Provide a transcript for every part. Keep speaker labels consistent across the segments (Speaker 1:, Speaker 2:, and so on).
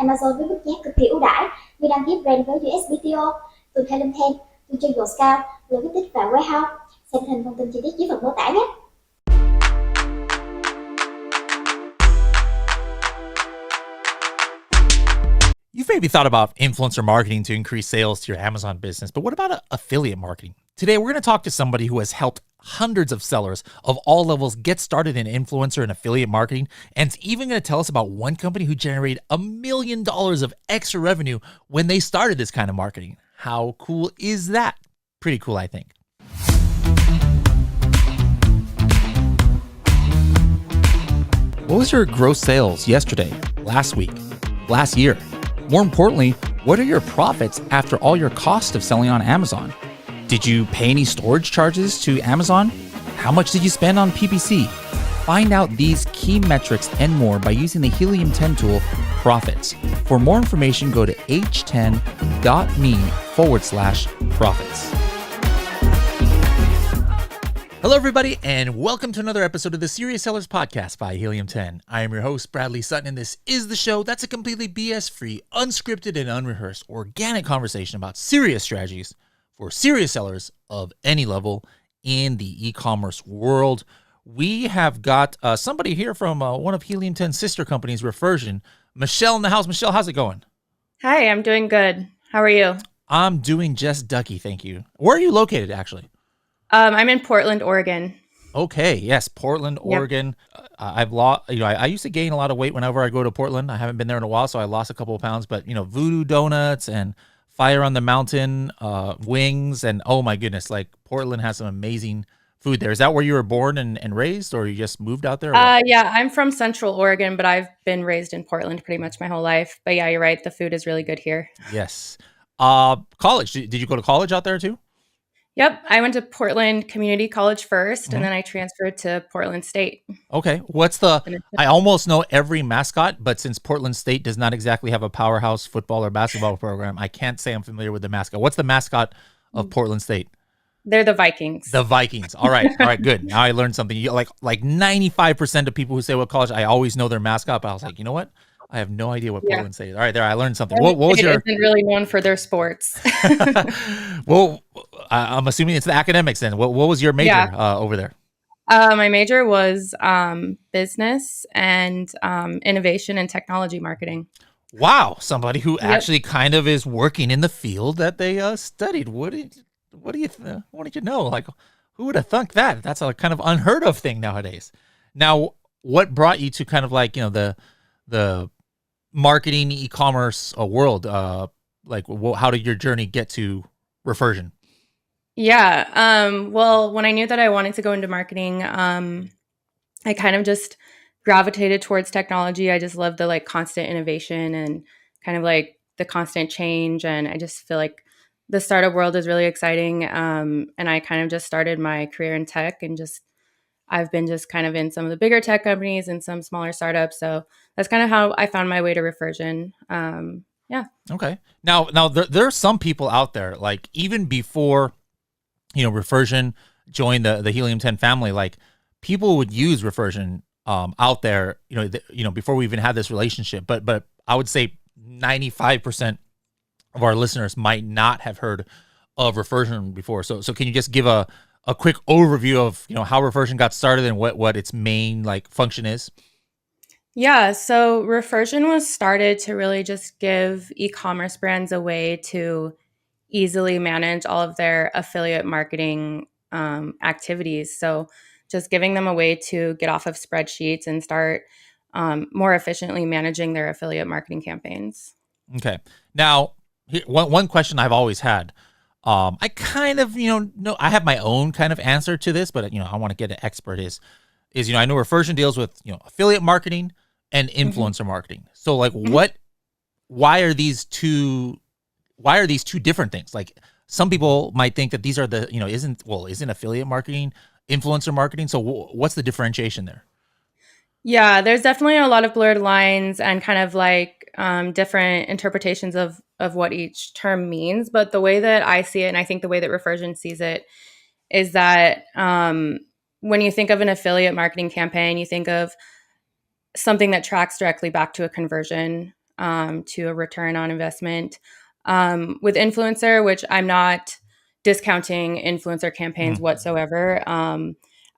Speaker 1: Amazon với mức giá cực kỳ ưu đãi như đăng ký brand với USPTO, tuần theo Liên, theo, tuần trên Scout, logistics và warehouse. Xem hình thông tin chi tiết dưới phần mô tả nhé.
Speaker 2: You've maybe thought about influencer marketing to increase sales to your Amazon business, but what about affiliate marketing? Today, we're going to talk to somebody who has helped hundreds of sellers of all levels get started in influencer and affiliate marketing, and it's even going to tell us about one company who generated $1 million of extra revenue when they started this kind of marketing. How cool is that? Pretty cool, I think. What was your gross sales yesterday, last week, last year? More importantly, what are your profits after all your cost of selling on Amazon? Did you pay any storage charges to Amazon? How much did you spend on PPC? Find out these key metrics and more by using the Helium 10 tool, Profits. For more information, go to h10.me/profits. Hello, everybody, and welcome to another episode of the Serious Sellers Podcast by Helium 10. I am your host, Bradley Sutton, and this is the show that's a completely BS-free, unscripted, and unrehearsed organic conversation about serious strategies for serious sellers of any level in the e-commerce world. We have got somebody here from one of Helium 10's sister companies, Refersion. Michelle in the house. Michelle, how's it going?
Speaker 3: Hi, I'm doing good. How are you?
Speaker 2: I'm doing just ducky, thank you. Where are you located, actually?
Speaker 3: I'm in Portland, Oregon.
Speaker 2: Okay, yes, Portland, Oregon. Yep. I've lost, I used to gain a lot of weight whenever I go to Portland. I haven't been there in a while, so I lost a couple of pounds. But Voodoo Donuts and Fire on the Mountain, wings, and oh my goodness, like Portland has some amazing food there. Is that where you were born and raised, or you just moved out there?
Speaker 3: Yeah, I'm from Central Oregon, but I've been raised in Portland pretty much my whole life. But yeah, you're right. The food is really good here.
Speaker 2: Yes. College. Did you go to college out there too?
Speaker 3: Yep. I went to Portland Community College first, and then I transferred to Portland State.
Speaker 2: Okay. I almost know every mascot, but since Portland State does not exactly have a powerhouse football or basketball program, I can't say I'm familiar with the mascot. What's the mascot of Portland State?
Speaker 3: They're the Vikings.
Speaker 2: The Vikings. All right. All right. Good. Now I learned something. Like 95% of people who say what college, I always know their mascot, but I was like, you know what? I have no idea what Portland State is. All right, there, I learned something. What was your?
Speaker 3: It isn't really known for their sports.
Speaker 2: Well, I'm assuming it's the academics then. What was your major over there?
Speaker 3: My major was business and innovation and technology marketing.
Speaker 2: Wow, somebody who actually kind of is working in the field that they studied. What did you know? Like, who would have thunk that? That's a kind of unheard of thing nowadays. Now, what brought you to kind of like the marketing e-commerce world? How did your journey get to Refersion?
Speaker 3: Yeah. Well, when I knew that I wanted to go into marketing, I kind of just gravitated towards technology. I just love the constant innovation and kind of like the constant change. And I just feel like the startup world is really exciting. And I kind of just started my career in tech, and I've been just kind of in some of the bigger tech companies and some smaller startups. So that's kind of how I found my way to Refersion. Yeah.
Speaker 2: Okay. Now there are some people out there, like even before, Refersion joined the Helium 10 family, like people would use Refersion out there, before we even had this relationship. But I would say 95% of our listeners might not have heard of Refersion before. So can you just give a quick overview of how Refersion got started and what its main function is?
Speaker 3: Yeah, so Refersion was started to really just give e-commerce brands a way to easily manage all of their affiliate marketing activities. So just giving them a way to get off of spreadsheets and start more efficiently managing their affiliate marketing campaigns.
Speaker 2: Okay. Now, one question I've always had. I kind of, I have my own kind of answer to this, but I want to get an expert is I know Refersion deals with, affiliate marketing and influencer marketing. So why are these two different things? Like some people might think that these are isn't affiliate marketing influencer marketing? So what's the differentiation there?
Speaker 3: Yeah, there's definitely a lot of blurred lines and kind of different interpretations of what each term means. But the way that I see it, and I think the way that Refersion sees it, is that when you think of an affiliate marketing campaign, you think of something that tracks directly back to a conversion. to a return on investment. With influencer, which I'm not discounting influencer campaigns whatsoever.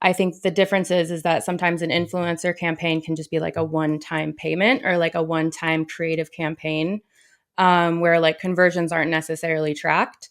Speaker 3: I think the difference is that sometimes an influencer campaign can just be like a one-time payment or like a one-time creative campaign, where like conversions aren't necessarily tracked.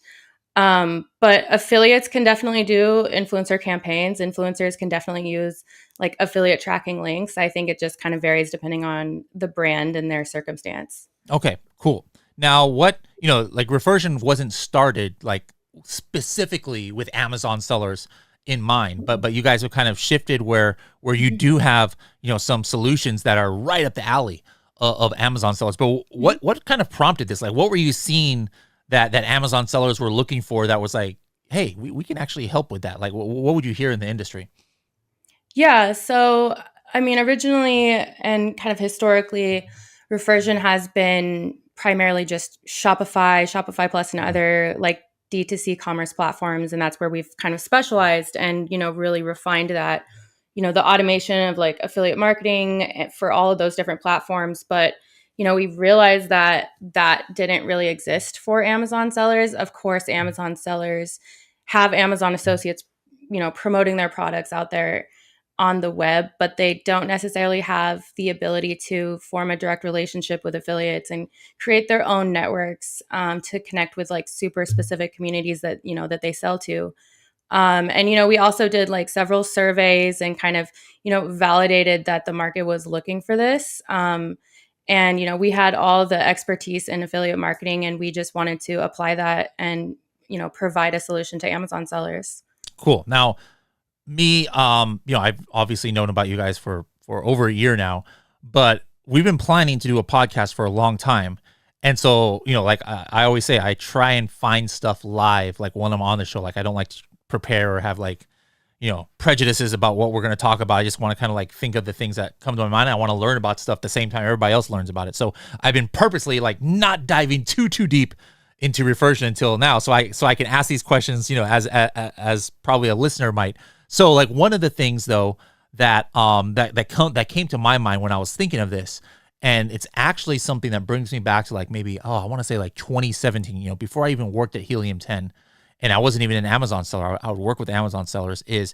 Speaker 3: But affiliates can definitely do influencer campaigns. Influencers can definitely use like affiliate tracking links. I think it just kind of varies depending on the brand and their circumstance.
Speaker 2: Okay, cool. Now, what, like Reversion wasn't started like specifically with Amazon sellers in mind, but you guys have kind of shifted where you do have, some solutions that are right up the alley of Amazon sellers. But what kind of prompted this? Like, what were you seeing that Amazon sellers were looking for that was like, hey, we can actually help with that? Like, what would you hear in the industry?
Speaker 3: Yeah. So, I mean, originally and kind of historically, Reversion has been primarily just Shopify Plus, and other like D2C commerce platforms. And that's where we've kind of specialized and, really refined that, the automation of like affiliate marketing for all of those different platforms. But, we realized that didn't really exist for Amazon sellers. Of course, Amazon sellers have Amazon associates, promoting their products out there on the web, but they don't necessarily have the ability to form a direct relationship with affiliates and create their own networks to connect with like super specific communities that, that they sell to. And, we also did like several surveys and kind of, validated that the market was looking for this. And, we had all the expertise in affiliate marketing, and we just wanted to apply that and, provide a solution to Amazon sellers.
Speaker 2: Cool. Now, me, I've obviously known about you guys for over a year now, but we've been planning to do a podcast for a long time. And so, like I always say, I try and find stuff live, like when I'm on the show. Like I don't like to prepare or have like, prejudices about what we're going to talk about. I just want to kind of like think of the things that come to my mind. I want to learn about stuff the same time everybody else learns about it. So I've been purposely like not diving too deep into Reversion until now. So I can ask these questions, as probably a listener might. So like one of the things though that came to my mind when I was thinking of this, and it's actually something that brings me back to like maybe I want to say like 2017, before I even worked at Helium 10, and I wasn't even an Amazon seller. I would work with Amazon sellers. Is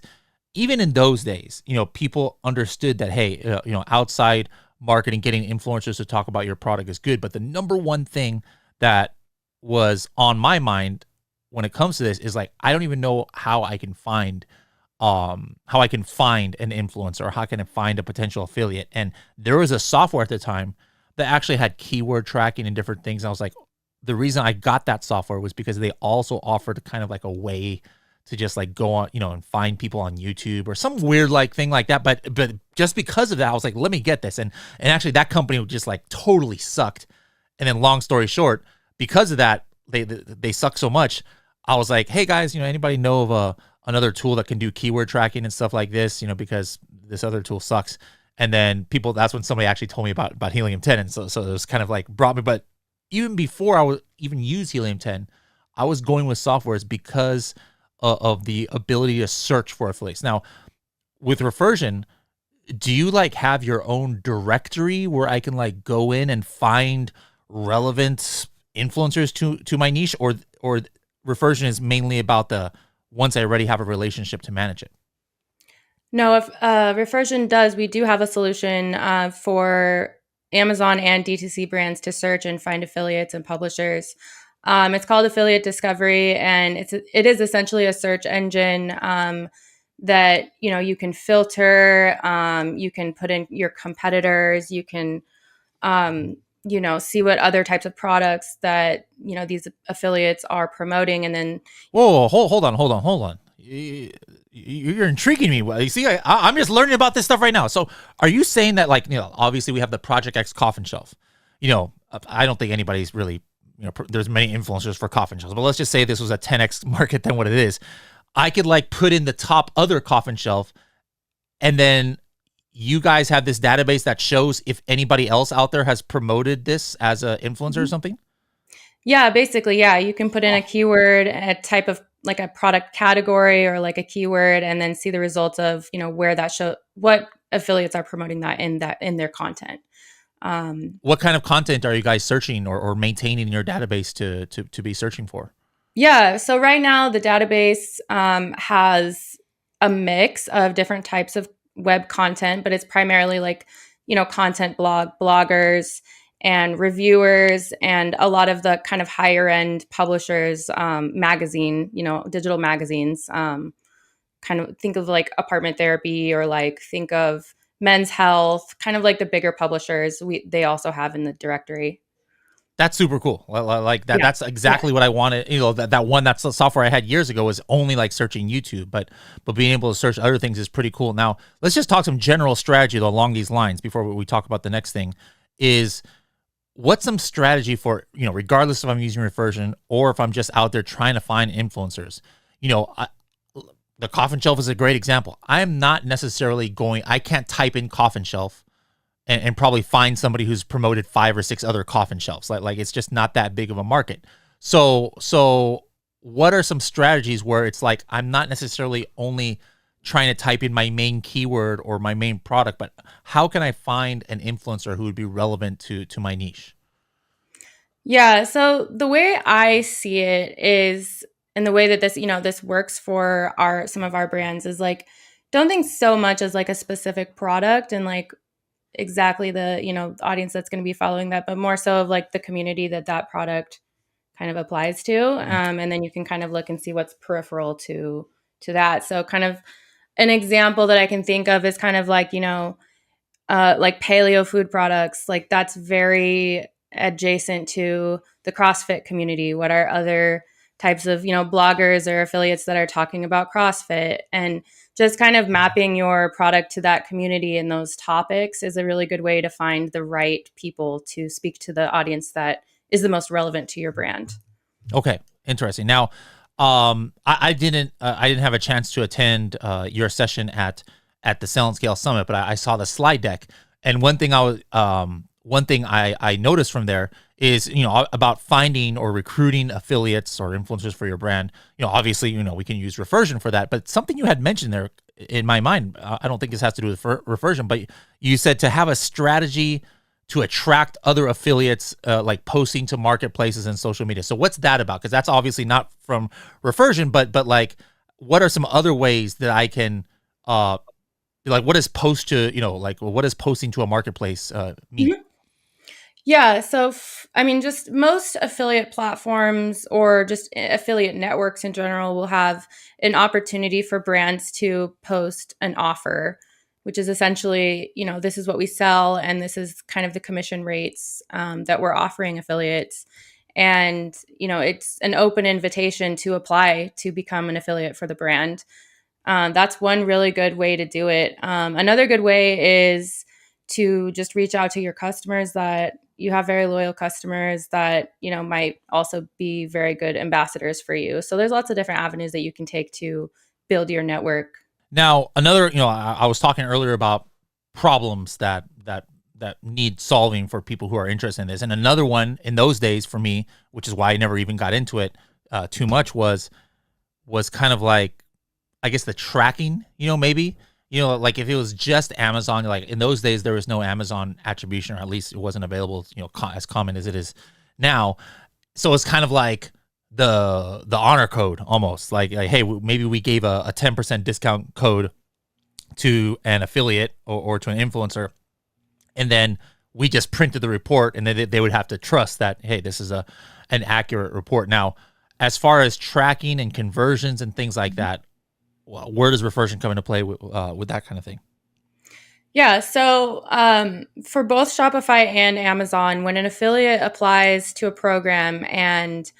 Speaker 2: even in those days, people understood that hey, outside marketing, getting influencers to talk about your product is good, but the number one thing that was on my mind when it comes to this is like I don't even know how I can find an influencer, or how can I find a potential affiliate. And there was a software at the time that actually had keyword tracking and different things. And I was like, the reason I got that software was because they also offered kind of like a way to just like go on, and find people on YouTube or some weird like thing like that. But just because of that, I was like, let me get this. And actually that company just like totally sucked. And then long story short, because of that, they suck so much. I was like, hey guys, anybody know of another tool that can do keyword tracking and stuff like this, because this other tool sucks. And then that's when somebody actually told me about Helium 10. And so it was kind of like brought me, but even before I would even use Helium 10, I was going with softwares because of the ability to search for affiliates. Now with Reversion, do you like have your own directory where I can like go in and find relevant influencers to my niche, or Reversion is mainly about the once I already have a relationship to manage it?
Speaker 3: No, if Reversion does, we do have a solution for Amazon and D2C brands to search and find affiliates and publishers. It's called Affiliate Discovery, and it is essentially a search engine that you can filter. You can put in your competitors. You can see what other types of products that these affiliates are promoting, and then
Speaker 2: whoa, hold on. You're intriguing me. You see, I'm just learning about this stuff right now. So are you saying that like, obviously we have the Project X coffin shelf, I don't think anybody's really, there's many influencers for coffin shelves, but let's just say this was a 10X market than what it is. I could like put in the top other coffin shelf, and then you guys have this database that shows if anybody else out there has promoted this as an influencer or something?
Speaker 3: Yeah, basically, yeah. You can put in a keyword, a type of like a product category or like a keyword, and then see the results of, where that what affiliates are promoting that in their content.
Speaker 2: What kind of content are you guys searching or maintaining in your database to be searching for?
Speaker 3: Yeah, so right now the database has a mix of different types of web content, but it's primarily like, content bloggers and reviewers and a lot of the kind of higher end publishers, magazine, digital magazines, kind of think of like Apartment Therapy or like think of Men's Health, kind of like the bigger publishers they also have in the directory.
Speaker 2: That's super cool. Like that.
Speaker 3: Yeah.
Speaker 2: That's exactly what I wanted. That's the software I had years ago was only like searching YouTube, but being able to search other things is pretty cool. Now let's just talk some general strategy though, along these lines before we talk about the next thing. Is what's some strategy for regardless if I'm using reversion or if I'm just out there trying to find influencers. The coffin shelf is a great example. I'm not necessarily I can't type in coffin shelf and probably find somebody who's promoted 5 or 6 other coffin shelves. Like it's just not that big of a market. So what are some strategies where it's like I'm not necessarily only trying to type in my main keyword or my main product, but how can I find an influencer who would be relevant to my niche?
Speaker 3: Yeah, so the way I see it is, and the way that this works for some of our brands is like, don't think so much as like a specific product and like exactly the audience that's going to be following that, but more so of like the community that product kind of applies to, and then you can kind of look and see what's peripheral to that. So kind of an example that I can think of is kind of like like paleo food products, like that's very adjacent to the CrossFit community. What are other types of bloggers or affiliates that are talking about CrossFit, and just kind of mapping your product to that community and those topics is a really good way to find the right people to speak to the audience that is the most relevant to your brand.
Speaker 2: Okay, interesting. Now, I didn't have a chance to attend your session at the Sell and Scale Summit, but I saw the slide deck, and one thing I noticed from there is about finding or recruiting affiliates or influencers for your brand. Obviously we can use reversion for that, but something you had mentioned there in my mind, I don't think this has to do with reversion, but you said to have a strategy to attract other affiliates, like posting to marketplaces and social media. So what's that about? Because that's obviously not from reversion, but like what are some other ways that I can like what is post to what does posting to a marketplace mean?
Speaker 3: Mm-hmm. Yeah. So, just most affiliate platforms or just affiliate networks in general will have an opportunity for brands to post an offer, which is essentially, this is what we sell and this is kind of the commission rates that we're offering affiliates. And, it's an open invitation to apply to become an affiliate for the brand. That's one really good way to do it. Another good way is to just reach out to your customers that you have very loyal customers that, might also be very good ambassadors for you. So there's lots of different avenues that you can take to build your network.
Speaker 2: Now, another, I was talking earlier about problems that need solving for people who are interested in this. And another one in those days for me, which is why I never even got into it too much, was kind of like, I guess the tracking, maybe. Like if it was just Amazon, like in those days, there was no Amazon attribution, or at least it wasn't available, as common as it is now. So it's kind of like the honor code almost like, hey, maybe we gave a 10% discount code to an affiliate or to an influencer. And then we just printed the report, and then they would have to trust that, hey, this is an accurate report. Now, as far as tracking and conversions and things like that, where does reversion come into play with that kind of thing?
Speaker 3: Yeah. So for both Shopify and Amazon, when an affiliate applies to a program and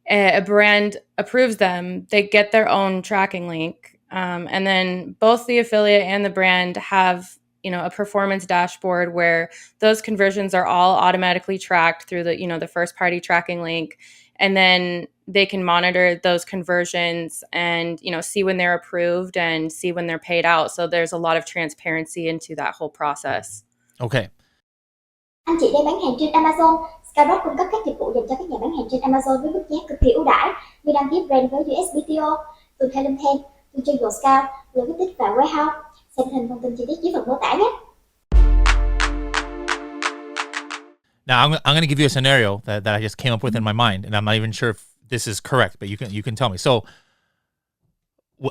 Speaker 3: a brand approves them, they get their own tracking link. And then both the affiliate and the brand have, a performance dashboard where those conversions are all automatically tracked through the first party tracking link. And then they can monitor those conversions and, see when they're approved and see when they're paid out. So there's a lot of transparency into that whole process.
Speaker 2: Okay.
Speaker 1: Anh chị đang bán hàng trên Amazon. Skyrock cung cấp các dịch vụ dành cho các nhà bán hàng trên Amazon với mức giá cực kỳ ưu đãi như đăng ký brand với USPTO, từ Thailand Thêm, từ chơi Scout, Logistics và Warehouse. Xem thêm thông tin chi tiết dưới phần mô tả nhé.
Speaker 2: Now I'm going to give you a scenario that I just came up with in my mind, and I'm not even sure if this is correct, but you can tell me. So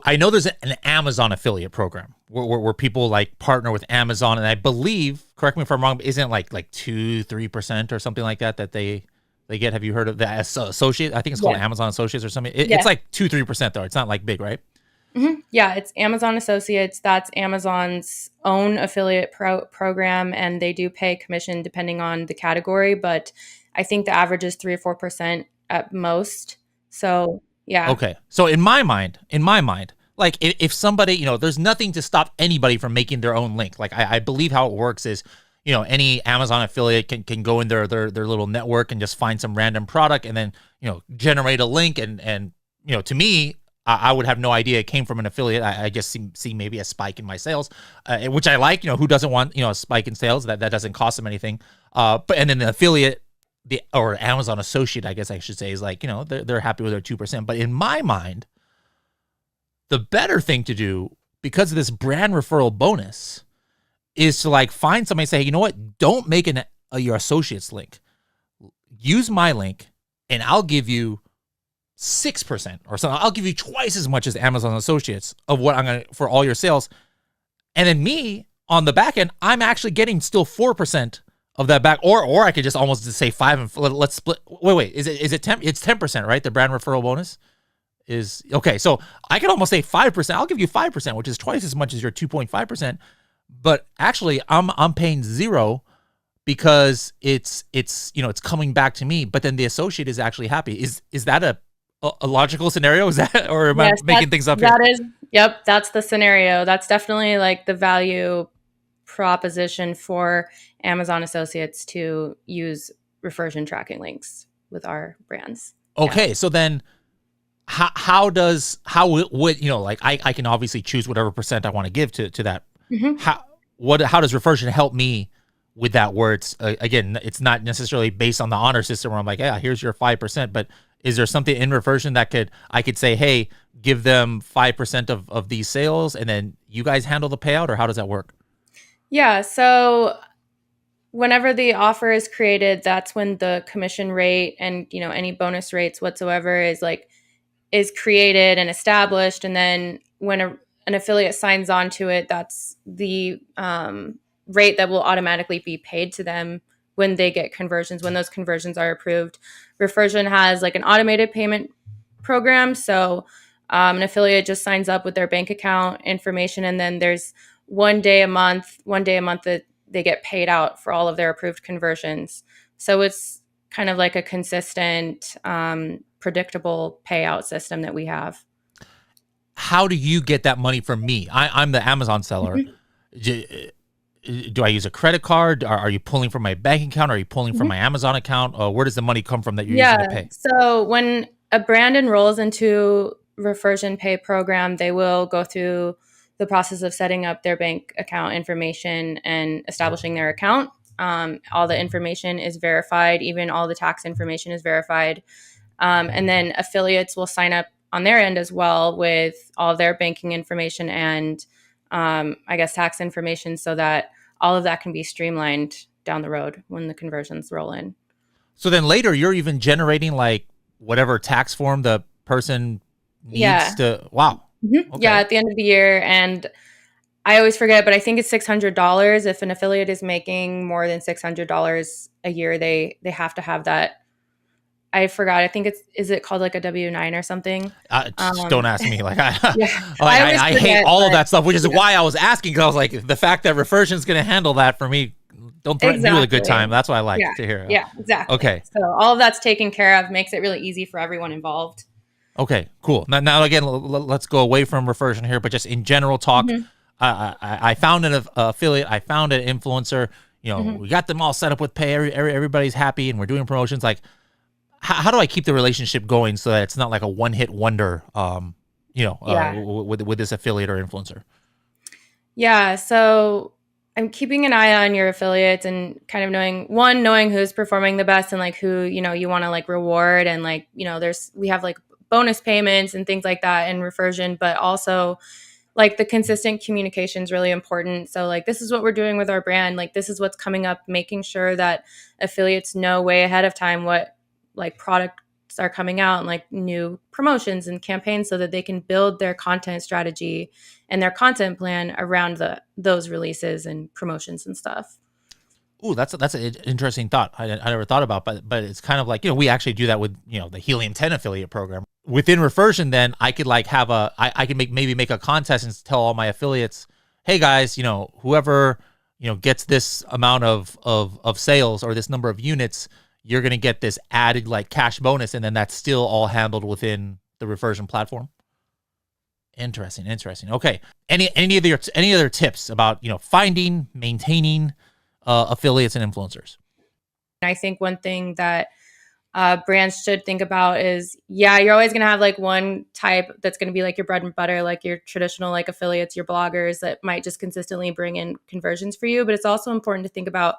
Speaker 2: I know there's an Amazon affiliate program where people like partner with Amazon, and I believe, correct me if I'm wrong, but isn't it like 2-3% or something like that they get? Have you heard of that associate? I think it's called Amazon Associates or something. It's like 2-3% though. It's not like big, right?
Speaker 3: Yeah, it's Amazon Associates. That's Amazon's own affiliate program, and they do pay commission depending on the category, but I think the average is 3 or 4% at most. So yeah.
Speaker 2: Okay. So in my mind, like if somebody, there's nothing to stop anybody from making their own link. Like I believe how it works is, any Amazon affiliate can go in their little network and just find some random product and then, generate a link. And to me, I would have no idea it came from an affiliate. I just see maybe a spike in my sales, which I like. Who doesn't want, a spike in sales? That doesn't cost them anything. And then the affiliate, or Amazon associate, I guess I should say, is like, they're happy with their 2%. But in my mind, the better thing to do, because of this brand referral bonus, is to like find somebody and say, hey, you know what? Don't make your associate's link. Use my link, and I'll give you 6% or something. I'll give you twice as much as Amazon associates of what I'm going to for all your sales. And then me on the back end, I'm actually getting still 4% of that back, or I could just almost just say 5 and let's split. Wait, is it 10? It's 10%, right? The brand referral bonus is okay. So I can almost say 5%. I'll give you 5%, which is twice as much as your 2.5%. But actually, I'm paying 0 because it's coming back to me. But then the associate is actually happy. Is that a logical scenario? Is that, or am I making things up here?
Speaker 3: That is, yep, that's the scenario. That's definitely like the value proposition for Amazon associates to use reversion tracking links with our brands.
Speaker 2: Okay, so then how would like I can obviously choose whatever percent I want to give to that. How does reversion help me with that? Where it's again, it's not necessarily based on the honor system where I'm like, yeah, here's your 5%, but is there something in reversion that I could say, hey, give them 5% of these sales, and then you guys handle the payout, or how does that work?
Speaker 3: Yeah, so whenever the offer is created, that's when the commission rate and any bonus rates whatsoever is created and established, and then when an affiliate signs on to it, that's the rate that will automatically be paid to them when they get conversions, when those conversions are approved. Reversion has like an automated payment program, so an affiliate just signs up with their bank account information, and then there's one day a month that they get paid out for all of their approved conversions. So it's kind of like a consistent, predictable payout system that we have.
Speaker 2: How do you get that money from me? I'm the Amazon seller. Do I use a credit card? Are you pulling from my bank account? Are you pulling from my Amazon account? Where does the money come from that you're using to pay?
Speaker 3: So when a brand enrolls into Reversion Pay program, they will go through the process of setting up their bank account information and establishing their account. All the information is verified. Even all the tax information is verified. And then affiliates will sign up on their end as well with all of their banking information and tax information, so that all of that can be streamlined down the road when the conversions roll in.
Speaker 2: So then later you're even generating like whatever tax form the person needs to, wow.
Speaker 3: Okay. Yeah, at the end of the year. And I always forget, but I think it's $600. If an affiliate is making more than $600 a year, they have to have that. I forgot. I think is it called like a W-9 or something?
Speaker 2: Don't ask me. Like I hate all of that stuff, which is why I was asking, because I was like, the fact that reversion is going to handle that for me, don't threaten me with a good time. That's what I like to hear.
Speaker 3: Yeah, exactly.
Speaker 2: Okay.
Speaker 3: So all of that's taken care of, makes it really easy for everyone involved.
Speaker 2: Okay, cool. Now again, let's go away from reversion here, but just in general talk. I found an affiliate. I found an influencer. We got them all set up with pay. Everybody's happy, and we're doing promotions. Like, how do I keep the relationship going so that it's not like a one-hit wonder, with this affiliate or influencer? Yeah, so I'm keeping an eye on your affiliates and kind of knowing who's performing the best and like who, you want to like reward, and like, we have like bonus payments and things like that in reversion, but also
Speaker 3: like the consistent communication is really important. So like, this is what we're doing with our brand. Like, this is what's coming up, making sure that affiliates know way ahead of time what like products are coming out and like new promotions and campaigns so that they can build their content strategy and their content plan around those releases and promotions and stuff.
Speaker 2: Ooh, that's an interesting thought. I never thought about, but it's kind of like, we actually do that with, the Helium 10 affiliate program. Within Reversion, then I could like have I could make a contest and tell all my affiliates, hey guys, whoever, gets this amount of sales or this number of units, you're going to get this added like cash bonus. And then that's still all handled within the Reversion platform. Interesting. Okay. Any other tips about, finding, maintaining, affiliates and influencers?
Speaker 3: I think one thing that brands should think about is, you're always going to have like one type that's going to be like your bread and butter, like your traditional like affiliates, your bloggers that might just consistently bring in conversions for you. But it's also important to think about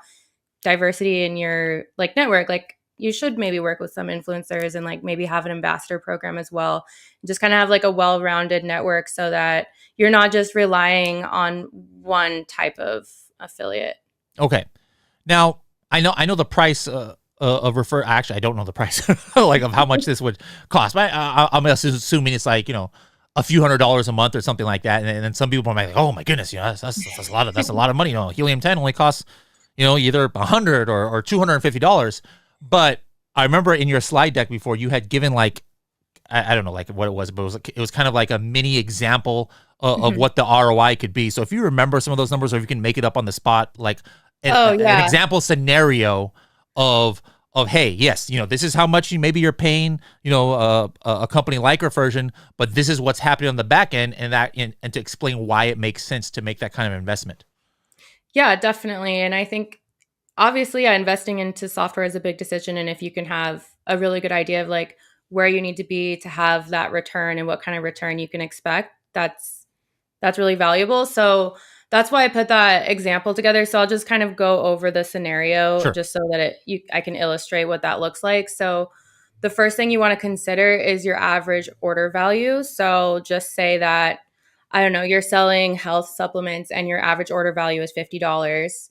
Speaker 3: diversity in your like network. Like, you should maybe work with some influencers and like maybe have an ambassador program as well. Just kind of have like a well-rounded network so that you're not just relying on one type of affiliate.
Speaker 2: Okay. Now, I know the price of actually, I don't know the price like of how much this would cost, but I'm assuming it's like, a few $100s a month or something like that. And then some people might be like, oh my goodness, that's a lot of money. Helium 10 only costs, either $100 or $250. But I remember in your slide deck before you had given like, I don't know like what it was, but it was kind of like a mini example of what the ROI could be. So if you remember some of those numbers, or if you can make it up on the spot, like an example scenario of hey, yes, this is how much maybe you're paying, a company like Reversion, but this is what's happening on the back end, and to explain why it makes sense to make that kind of investment.
Speaker 3: Yeah, definitely. And I think obviously investing into software is a big decision. And if you can have a really good idea of like where you need to be to have that return and what kind of return you can expect, that's really valuable. So that's why I put that example together. So I'll just kind of go over the scenario just so that I can illustrate what that looks like. So the first thing you want to consider is your average order value. So just say that, I don't know, you're selling health supplements and your average order value is $50.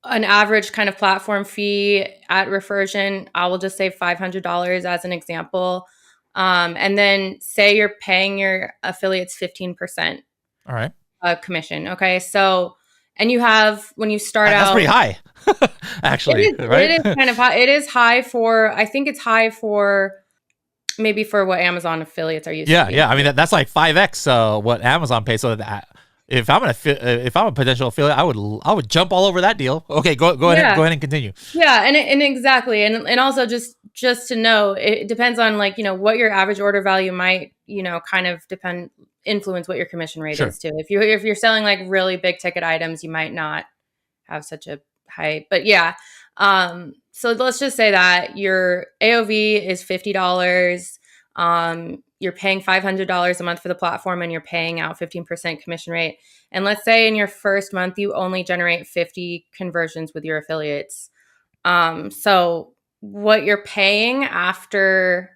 Speaker 3: An average kind of platform fee at Reversion, I will just say $500 as an example. And then say you're paying your affiliates 15%.
Speaker 2: All right.
Speaker 3: Commission. Okay. So, and you have, when you start
Speaker 2: that's
Speaker 3: out,
Speaker 2: pretty high, actually, right?
Speaker 3: It is kind of high. It is high I think it's high for maybe for what Amazon affiliates are used to.
Speaker 2: Yeah. I mean, that's like 5x what Amazon pays. So that if I'm a potential affiliate, I would jump all over that deal. Okay, go ahead and continue.
Speaker 3: Yeah, and exactly, and also just to know, it depends on like what your average order value might kind of influence what your commission rate is too. If you're selling like really big ticket items, you might not have such a high. But yeah, so let's just say that your AOV is $50. You're paying $500 a month for the platform and you're paying out 15% commission rate. And let's say in your first month, you only generate 50 conversions with your affiliates. So what you're paying after,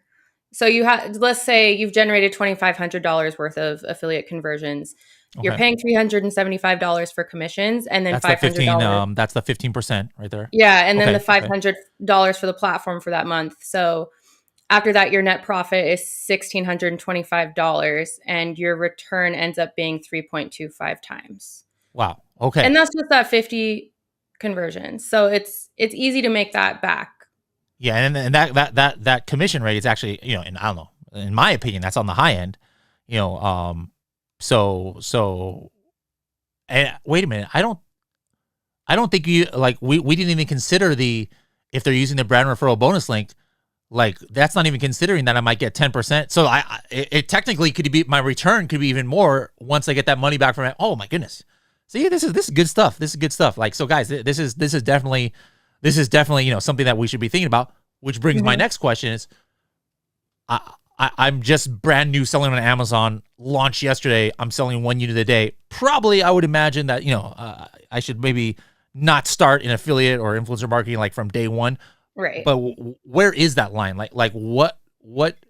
Speaker 3: let's say you've generated $2,500 worth of affiliate conversions. Okay. You're paying $375 for commissions, and then $500.
Speaker 2: That's the 15% right there.
Speaker 3: Yeah, and then the $500 for the platform for that month. So after that, your net profit is $1,625, and your return ends up being 3.25 times.
Speaker 2: Wow. Okay.
Speaker 3: And that's just that 50 conversions. So it's easy to make that back.
Speaker 2: Yeah, and that commission rate is actually, and I don't know, in my opinion, that's on the high end. So and wait a minute, I don't think we didn't even consider if they're using the brand referral bonus link. Like, that's not even considering that I might get 10%. So it technically could be, my return could be even more once I get that money back from it. Oh my goodness. See, this is good stuff. This is good stuff. Like, so guys, this is definitely, something that we should be thinking about, which brings my next question is, I'm just brand new selling on Amazon, launched yesterday. I'm selling 1 unit a day. Probably, I would imagine that, I should maybe not start in affiliate or influencer marketing like from day one.
Speaker 3: Right.
Speaker 2: But where is that line? Like what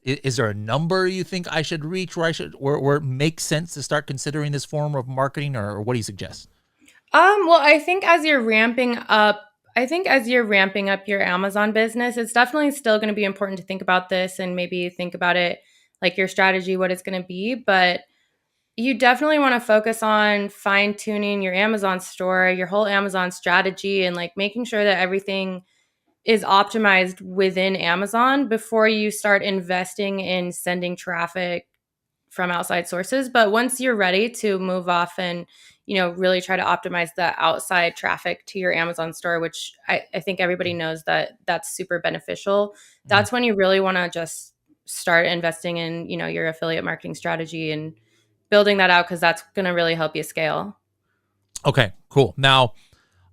Speaker 2: is there a number you think I should reach where it makes sense to start considering this form of marketing, or what do you suggest?
Speaker 3: Well, I think as you're ramping up your Amazon business, it's definitely still going to be important to think about this and maybe think about it like your strategy, what it's going to be. But you definitely want to focus on fine tuning your Amazon store, your whole Amazon strategy, and like making sure that everything is optimized within Amazon before you start investing in sending traffic from outside sources. But once you're ready to move off and, really try to optimize the outside traffic to your Amazon store, which I think everybody knows that that's super beneficial, that's when you really want to just start investing in, your affiliate marketing strategy and building that out, because that's going to really help you scale.
Speaker 2: Okay, cool. Now,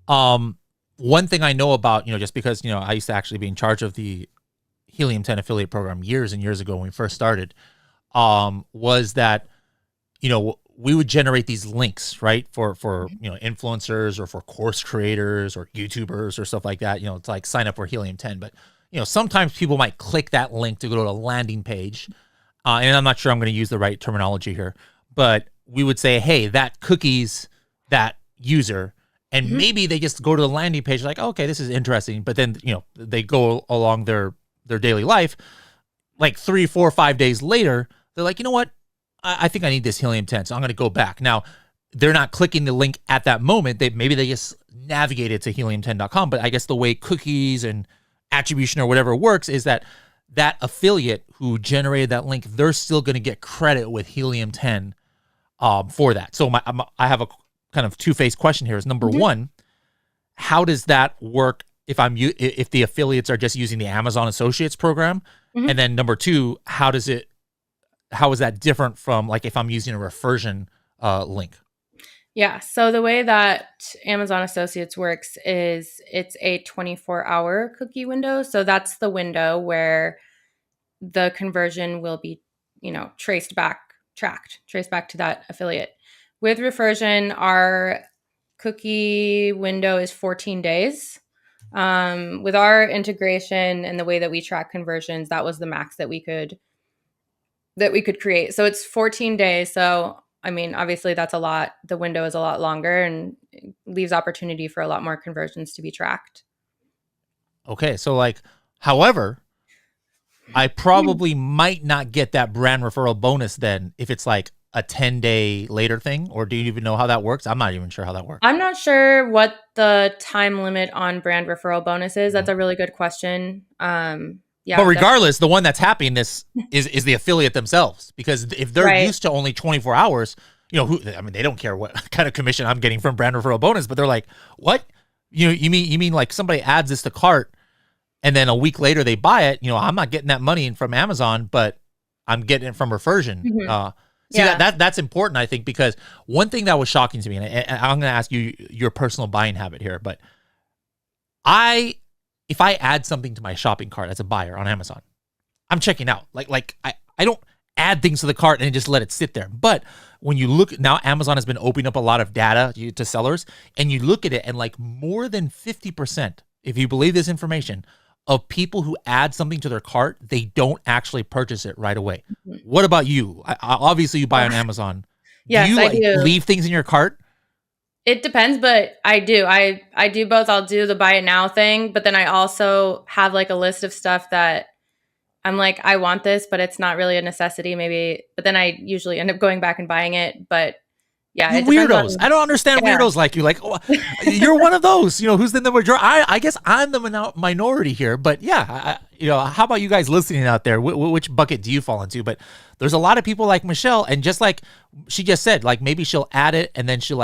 Speaker 2: one thing I know about, just because, I used to actually be in charge of the Helium 10 affiliate program years and years ago when we first started, was that, we would generate these links, right? For influencers or for course creators or YouTubers or stuff like that. It's like sign up for Helium 10. But, sometimes people might click that link to go to a landing page. And I'm not sure I'm going to use the right terminology here, but we would say, hey, that cookies that user. And maybe they just go to the landing page like, okay, this is interesting. But then, they go along their daily life. Like 3, 4, 5 days later, they're like, you know what? I think I need this Helium 10, so I'm going to go back. Now, they're not clicking the link at that moment. Maybe they just navigated to helium10.com. But I guess the way cookies and attribution or whatever works is that affiliate who generated that link, they're still going to get credit with Helium 10 for that. So I have a kind of two-faced question here. Is number one, how does that work if the affiliates are just using the Amazon Associates program? And then number two, how is that different from like if I'm using a reversion link?
Speaker 3: Yeah. So the way that Amazon Associates works is it's a 24-hour cookie window. So that's the window where the conversion will be, traced back to that affiliate. With reversion, our cookie window is 14 days. With our integration and the way that we track conversions, that was the max that we could create. So it's 14 days. So, I mean, obviously that's a lot. The window is a lot longer and leaves opportunity for a lot more conversions to be tracked.
Speaker 2: Okay. So however, I probably might not get that brand referral bonus then if it's like a 10-day later thing, or do you even know how that works? I'm not even sure how that works.
Speaker 3: I'm not sure what the time limit on brand referral bonus is. That's a really good question. Yeah,
Speaker 2: but regardless, the one that's happening this is the affiliate themselves, because if they're used to only 24 hours, they don't care what kind of commission I'm getting from brand referral bonus, but they're like, what? You mean like somebody adds this to cart and then a week later they buy it? I'm not getting that money from Amazon, but I'm getting it from reversion. That's important, I think, because one thing that was shocking to me, and I'm going to ask you your personal buying habit here, but if I add something to my shopping cart as a buyer on Amazon, I'm checking out. I don't add things to the cart and just let it sit there. But when you look now, Amazon has been opening up a lot of data to sellers, and you look at it, and like more than 50%, if you believe this information, of people who add something to their cart, they don't actually purchase it right away. What about you? Obviously, you buy on Amazon.
Speaker 3: Yes,
Speaker 2: do you
Speaker 3: I do.
Speaker 2: Leave things in your cart?
Speaker 3: It depends, but I do. I do both. I'll do the buy it now thing, but then I also have like a list of stuff that I'm like, I want this, but it's not really a necessity maybe. But then I usually end up going back and buying it. But yeah,
Speaker 2: you weirdos. I don't understand weirdos like you. Like, you're one of those, who's in the majority. I guess I'm the minority here, but yeah, how about you guys listening out there? Which bucket do you fall into? But there's a lot of people like Michelle, and just like she just said, like maybe she'll add it and then she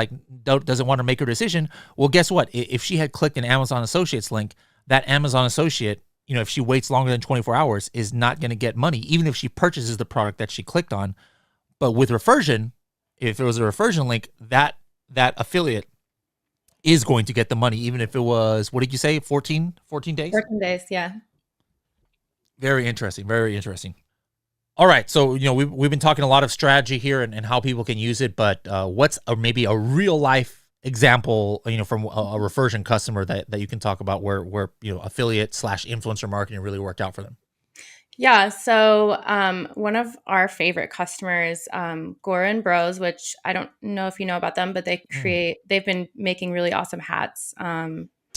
Speaker 2: doesn't want to make her decision. Well, guess what? If she had clicked an Amazon Associates link, that Amazon Associate, if she waits longer than 24 hours, is not going to get money, even if she purchases the product that she clicked on. But with reversion, if it was a reversion link, that affiliate is going to get the money, even if it was, what did you say, 14 days?
Speaker 3: 14 days, yeah.
Speaker 2: Very interesting, very interesting. All right, so we've been talking a lot of strategy here and how people can use it, but what's maybe a real life example, from a reversion customer that you can talk about where affiliate / influencer marketing really worked out for them?
Speaker 3: Yeah. So one of our favorite customers, Goran Bros, which I don't know if you know about them, but they've been making really awesome hats.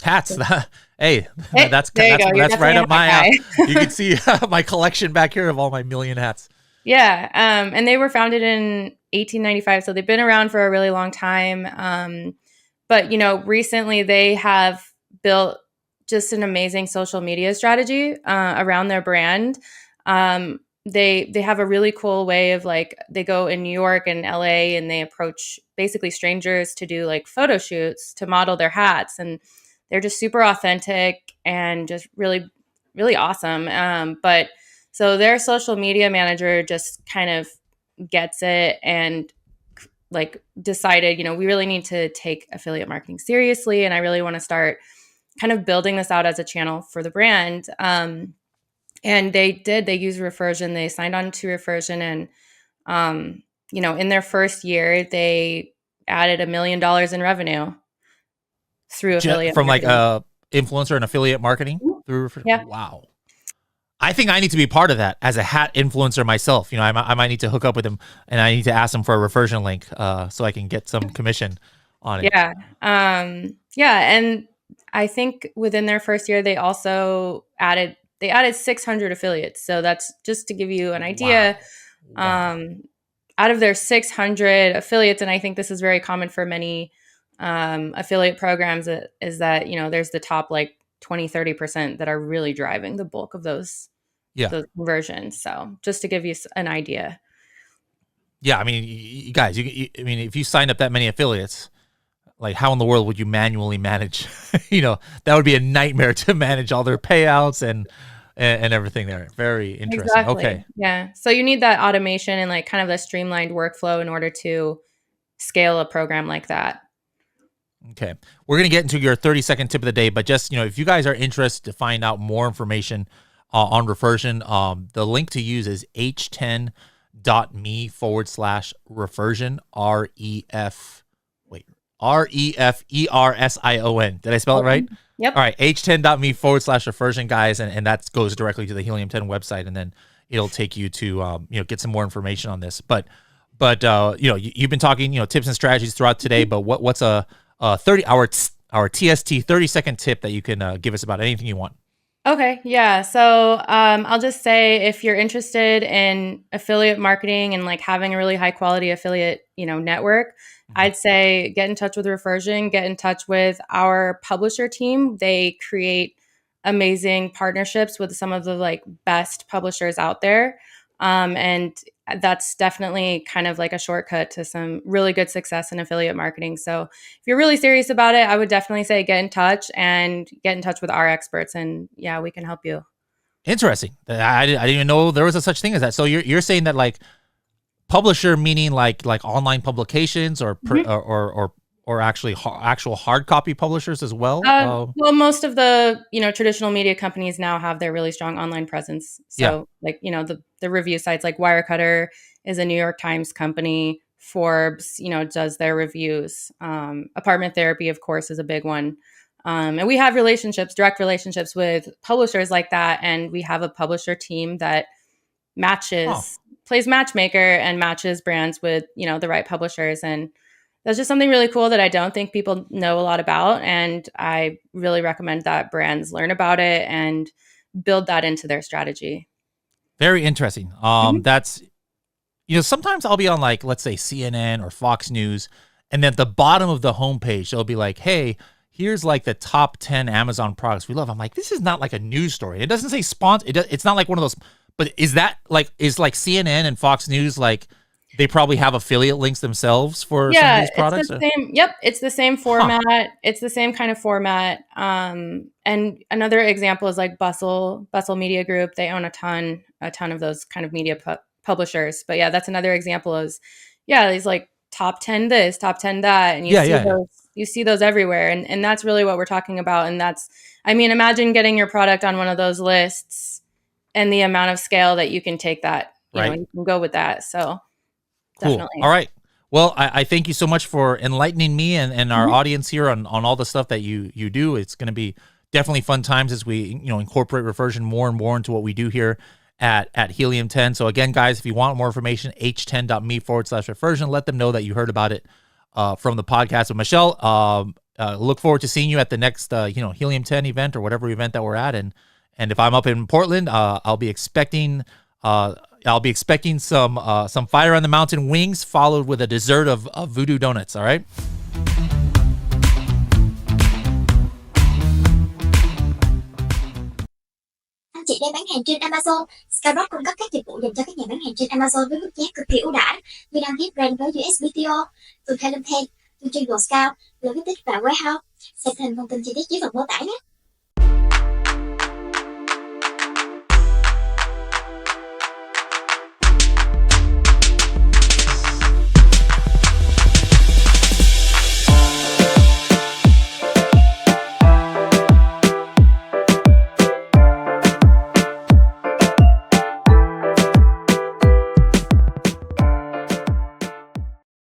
Speaker 2: Hats. Hey,
Speaker 3: Hey, there you go. You're
Speaker 2: that's right
Speaker 3: definitely a
Speaker 2: up my
Speaker 3: hat guy.
Speaker 2: You can see my collection back here of all my million hats.
Speaker 3: Yeah. And they were founded in 1895. So they've been around for a really long time. But, recently they have built just an amazing social media strategy around their brand. They have a really cool way of like, they go in New York and LA and they approach basically strangers to do like photo shoots to model their hats. And they're just super authentic and just really, really awesome. But so their social media manager just kind of gets it and like decided, we really need to take affiliate marketing seriously. And I really want to start kind of building this out as a channel for the brand. And they used Refersion. They signed on to Refersion. And, in their first year, they added $1 million in revenue through affiliate
Speaker 2: from
Speaker 3: marketing.
Speaker 2: like influencer and affiliate marketing through.
Speaker 3: Yeah.
Speaker 2: Wow. I think I need to be part of that as a hat influencer myself. I might need to hook up with him and I need to ask him for a Refersion link so I can get some commission on it.
Speaker 3: Yeah. And I think within their first year, they also added 600 affiliates. So that's just to give you an idea.
Speaker 2: Wow.
Speaker 3: Out of their 600 affiliates, and I think this is very common for many affiliate programs, is that, there's the top like 20-30% that are really driving the bulk of those conversions. So just to give you an idea.
Speaker 2: Yeah, I mean, you guys, if you signed up that many affiliates, like how in the world would you manually manage? That would be a nightmare to manage all their payouts and everything there. Very interesting.
Speaker 3: Exactly.
Speaker 2: Okay.
Speaker 3: Yeah. So you need that automation and like kind of a streamlined workflow in order to scale a program like that.
Speaker 2: Okay. We're going to get into your 30-second tip of the day, but just, if you guys are interested to find out more information on Refersion, the link to use is h10.me/Refersion, REFERSION. Did I spell it right?
Speaker 3: Yep.
Speaker 2: All right. h10.me/Refersion, guys. And that goes directly to the Helium 10 website. And then it'll take you to, get some more information on this. But you've been talking, tips and strategies throughout today, but what's a 30-hour TST 30-second tip that you can give us about anything you want?
Speaker 3: Okay. Yeah. So I'll just say if you're interested in affiliate marketing and like having a really high quality affiliate, network, I'd say get in touch with Refersion, get in touch with our publisher team. They create amazing partnerships with some of the like best publishers out there. And that's definitely kind of like a shortcut to some really good success in affiliate marketing. So if you're really serious about it, I would definitely say get in touch with our experts, and yeah, we can help you.
Speaker 2: Interesting. I didn't even know there was a such thing as that. So you're saying that like publisher meaning like online publications or actually actual hard copy publishers as well?
Speaker 3: Well, most of the traditional media companies now have their really strong online presence. So like the review sites like Wirecutter is a New York Times company. Forbes does their reviews. Apartment Therapy, of course, is a big one. And we have direct relationships with publishers like that, and we have a publisher team that plays matchmaker and matches brands with the right publishers. And that's just something really cool that I don't think people know a lot about. And I really recommend that brands learn about it and build that into their strategy.
Speaker 2: Very interesting. That's, sometimes I'll be on like, let's say CNN or Fox News, and then at the bottom of the homepage, they'll be like, hey, here's like the top 10 Amazon products we love. I'm like, this is not like a news story. It doesn't say sponsor. It's not like one of those, but is like CNN and Fox News, like, they probably have affiliate links themselves for some of these products?
Speaker 3: It's the same format. Huh. It's the same kind of format. And another example is like Bustle Media Group. They own a ton of those kind of media publishers. But yeah, that's another example is, these like top 10 this, top 10 that. And you see those everywhere. And that's really what we're talking about. And imagine getting your product on one of those lists and the amount of scale that you can take that, you can go with that. So
Speaker 2: cool.
Speaker 3: Definitely.
Speaker 2: All right. Well, I thank you so much for enlightening me and our audience here on all the stuff that you do. It's going to be definitely fun times as we, incorporate Refersion more and more into what we do here at Helium 10. So again, guys, if you want more information, h10.me/reversion. Let them know that you heard about it from the podcast with Michelle. Look forward to seeing you at the next Helium 10 event or whatever event that we're at. And if I'm up in Portland, I'll be expecting some fire on the mountain wings, followed with a dessert of voodoo donuts. All right.
Speaker 1: Anh chị đang bán hàng trên Amazon. Skybox cung cấp các dịch vụ dành cho các nhà bán hàng trên Amazon với mức giá cực kỳ ưu đãi như đăng ký brand với USPTO, từ PHÂI, chương trình Go Scout, Logistics và Warehouse. Xem thêm thông tin chi tiết dưới phần mô tả nhé.